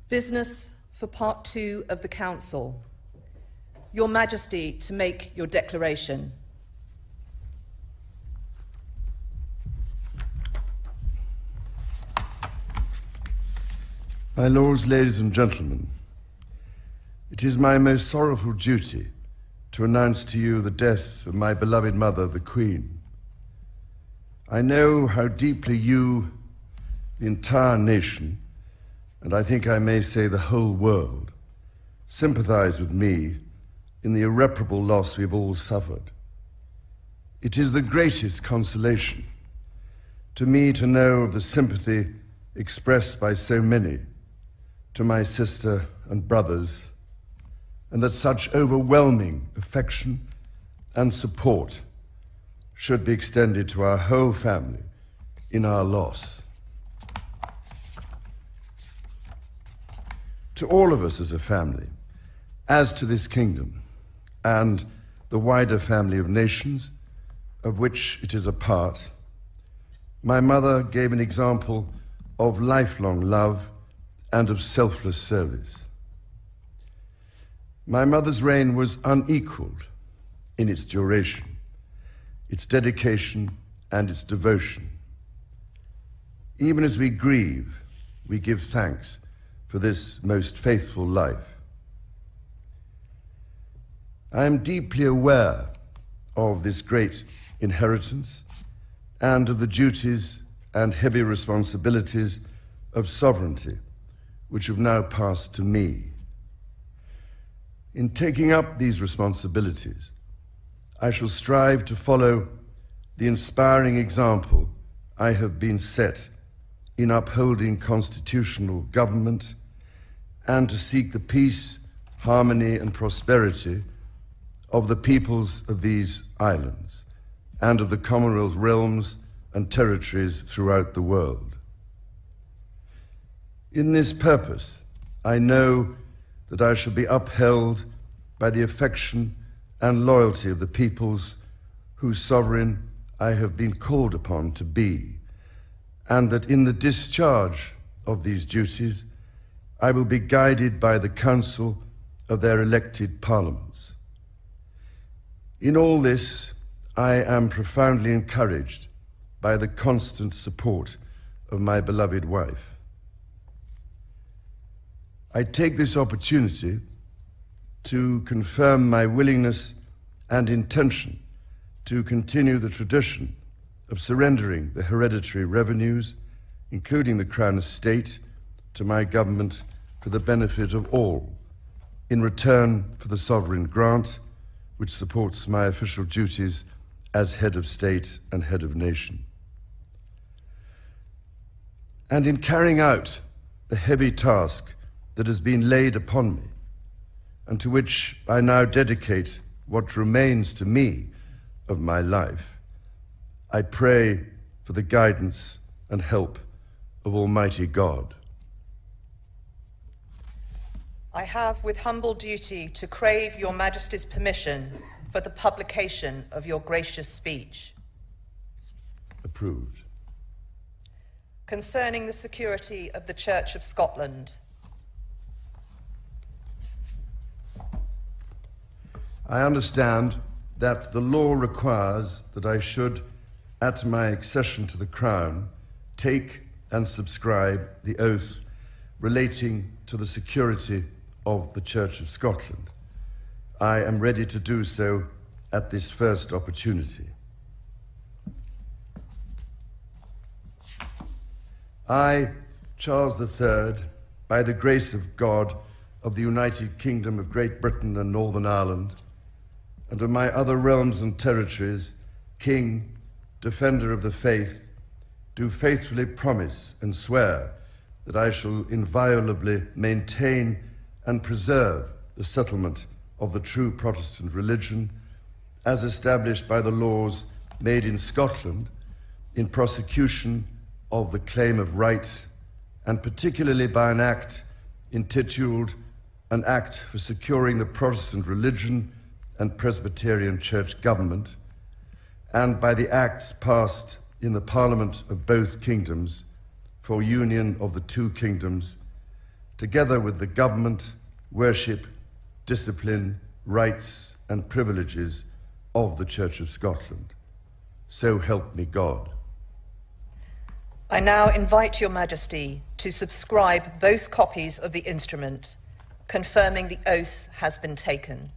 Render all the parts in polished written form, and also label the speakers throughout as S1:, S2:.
S1: Business for Part 2 of the Council. Your Majesty, to make your declaration.
S2: My lords, ladies and gentlemen, it is my most sorrowful duty to announce to you the death of my beloved mother, the Queen. I know how deeply you, the entire nation, and I think I may say the whole world, sympathize with me in the irreparable loss we've all suffered. It is the greatest consolation to me to know of the sympathy expressed by so many to my sister and brothers, and that such overwhelming affection and support should be extended to our whole family in our loss. To all of us as a family, as to this kingdom and the wider family of nations of which it is a part, my mother gave an example of lifelong love and of selfless service. My mother's reign was unequaled in its duration, its dedication, and its devotion. Even as we grieve, we give thanks for this most faithful life. I am deeply aware of this great inheritance and of the duties and heavy responsibilities of sovereignty which have now passed to me. In taking up these responsibilities, I shall strive to follow the inspiring example I have been set in upholding constitutional government and to seek the peace, harmony, and prosperity of the peoples of these islands and of the Commonwealth realms and territories throughout the world. In this purpose, I know that I shall be upheld by the affection and loyalty of the peoples whose sovereign I have been called upon to be, and that in the discharge of these duties, I will be guided by the counsel of their elected parliaments. In all this, I am profoundly encouraged by the constant support of my beloved wife. I take this opportunity to confirm my willingness and intention to continue the tradition of surrendering the hereditary revenues, including the Crown Estate, to my government for the benefit of all, in return for the sovereign grant which supports my official duties as head of state and head of nation. And in carrying out the heavy task that has been laid upon me, and to which I now dedicate what remains to me of my life, I pray for the guidance and help of Almighty God.
S1: I have with humble duty to crave your Majesty's permission for the publication of your gracious speech.
S2: Approved.
S1: Concerning the security of the Church of Scotland.
S2: I understand that the law requires that I should, at my accession to the Crown, take and subscribe the oath relating to the security of the Church of Scotland. I am ready to do so at this first opportunity. I, Charles III, by the grace of God, of the United Kingdom of Great Britain and Northern Ireland, and of my other realms and territories, King, Defender of the Faith, do faithfully promise and swear that I shall inviolably maintain and preserve the settlement of the true Protestant religion as established by the laws made in Scotland in prosecution of the claim of right, and particularly by an act intituled An Act for Securing the Protestant Religion and Presbyterian Church Government, and by the acts passed in the Parliament of both kingdoms for union of the two kingdoms together with the government, worship, discipline, rights and privileges of the Church of Scotland. So help me God.
S1: I now invite Your Majesty to subscribe both copies of the instrument, confirming the oath has been taken.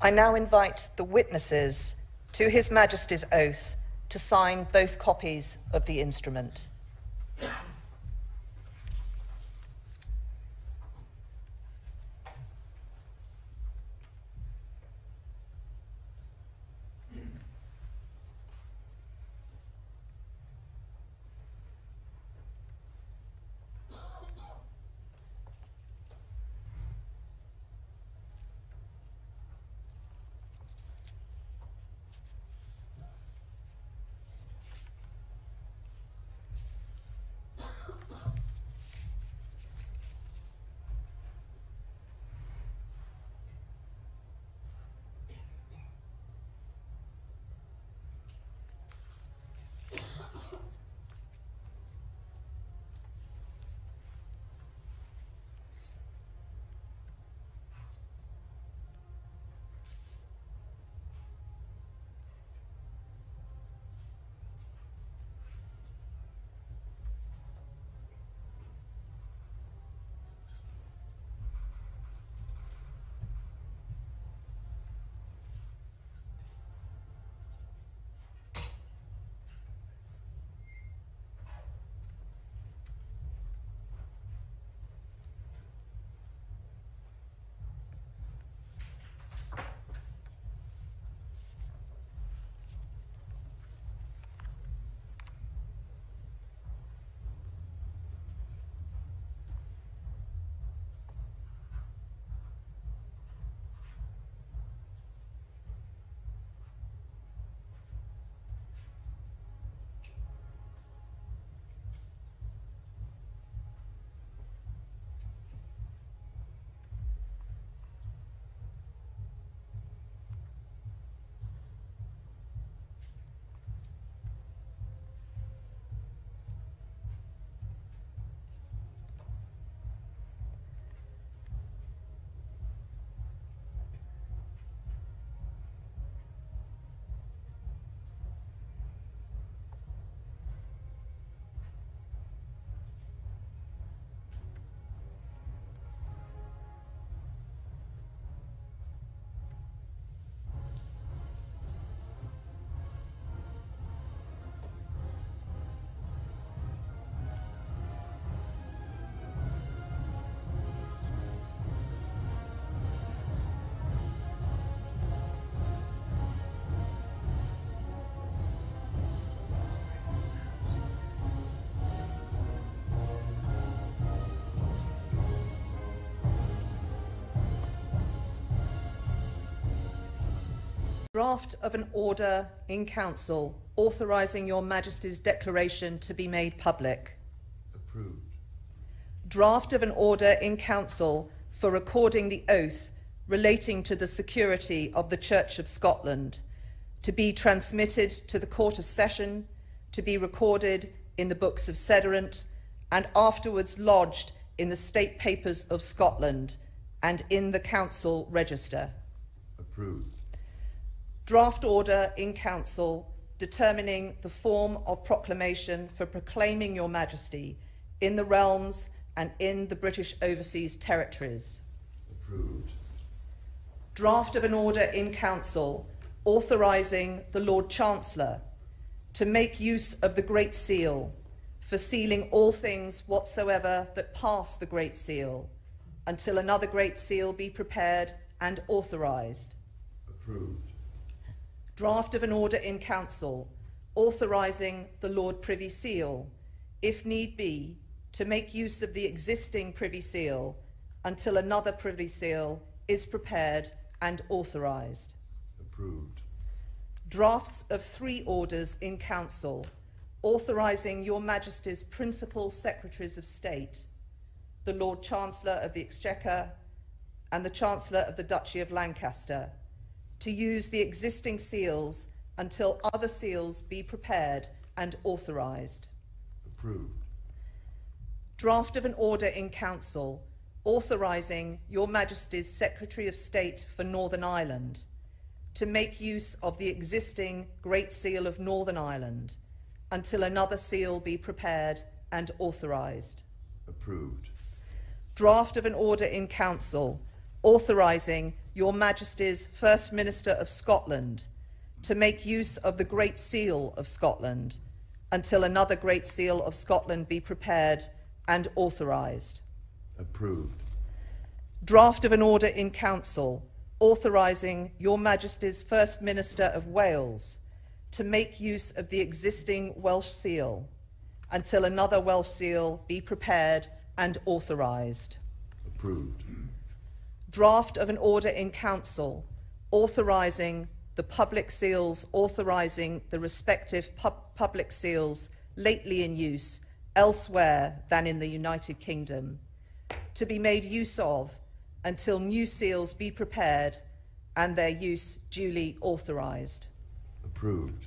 S1: I now invite the witnesses to His Majesty's oath to sign both copies of the instrument. Draft of an order in Council authorising Your Majesty's declaration to be made public.
S2: Approved.
S1: Draft of an order in Council for recording the oath relating to the security of the Church of Scotland, to be transmitted to the Court of Session, to be recorded in the books of Sediment, and afterwards lodged in the State Papers of Scotland and in the Council Register.
S2: Approved.
S1: Draft order in Council determining the form of proclamation for proclaiming Your Majesty in the realms and in the British Overseas Territories.
S2: Approved.
S1: Draft of an order in Council authorising the Lord Chancellor to make use of the Great Seal for sealing all things whatsoever that pass the Great Seal, until another Great Seal be prepared and authorised.
S2: Approved.
S1: Draft of an order in Council authorising the Lord Privy Seal, if need be, to make use of the existing Privy Seal until another Privy Seal is prepared and authorised.
S2: Approved.
S1: Drafts of 3 orders in Council authorising Your Majesty's Principal Secretaries of State, the Lord Chancellor of the Exchequer and the Chancellor of the Duchy of Lancaster, to use the existing seals until other seals be prepared and authorised.
S2: Approved.
S1: Draft of an order in Council authorising Your Majesty's Secretary of State for Northern Ireland to make use of the existing Great Seal of Northern Ireland until another seal be prepared and authorised.
S2: Approved.
S1: Draft of an order in Council authorising Your Majesty's First Minister of Scotland to make use of the Great Seal of Scotland until another Great Seal of Scotland be prepared and authorised.
S2: Approved.
S1: Draft of an order in Council authorising Your Majesty's First Minister of Wales to make use of the existing Welsh Seal until another Welsh Seal be prepared and authorised.
S2: Approved.
S1: Draft of an order in Council authorising the public seals authorising the respective public seals lately in use elsewhere than in the United Kingdom to be made use of until new seals be prepared and their use duly authorised.
S2: Approved.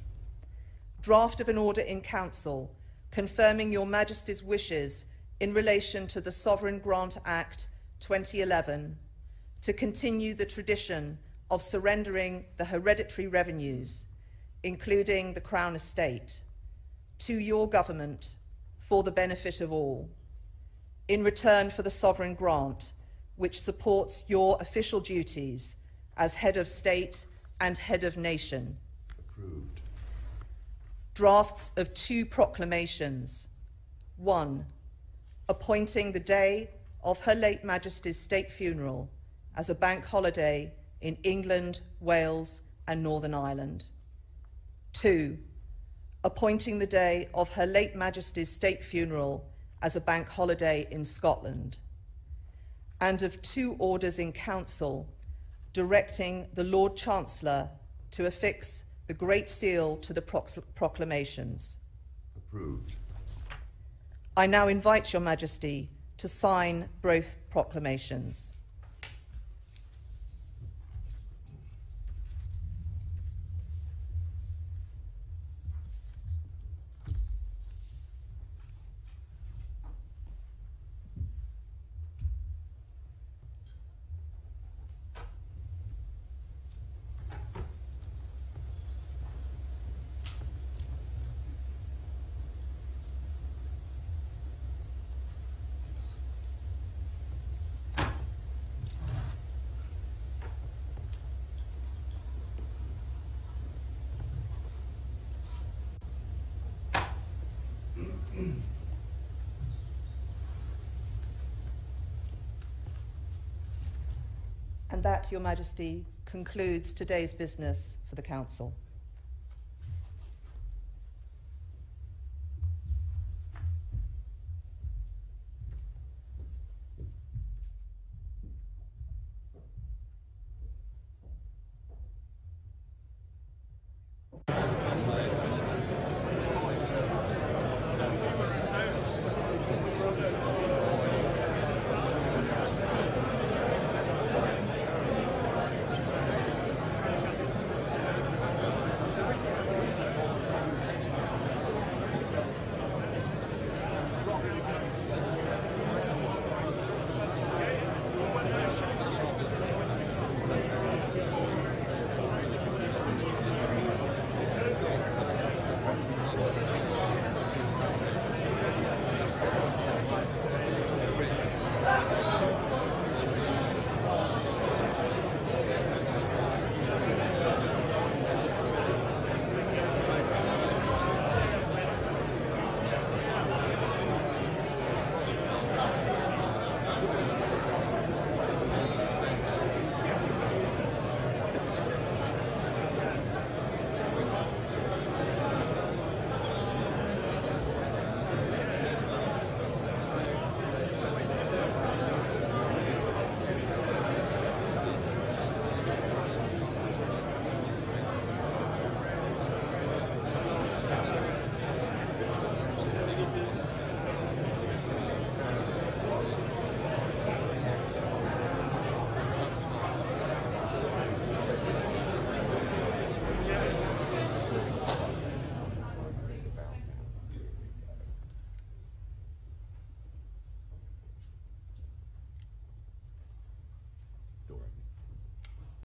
S1: Draft of an order in Council confirming Your Majesty's wishes in relation to the Sovereign Grant Act 2011 to continue the tradition of surrendering the hereditary revenues, including the Crown Estate, to your government for the benefit of all, in return for the sovereign grant, which supports your official duties as head of state and head of nation.
S2: Approved.
S1: Drafts of 2 proclamations. 1. Appointing the day of Her late Majesty's state funeral as a bank holiday in England, Wales and Northern Ireland. 2. Appointing the day of Her late Majesty's state funeral as a bank holiday in Scotland. And of 2 orders in Council directing the Lord Chancellor to affix the Great Seal to the proclamations.
S2: Approved.
S1: I now invite Your Majesty to sign both proclamations. And that, Your Majesty, concludes today's business for the Council.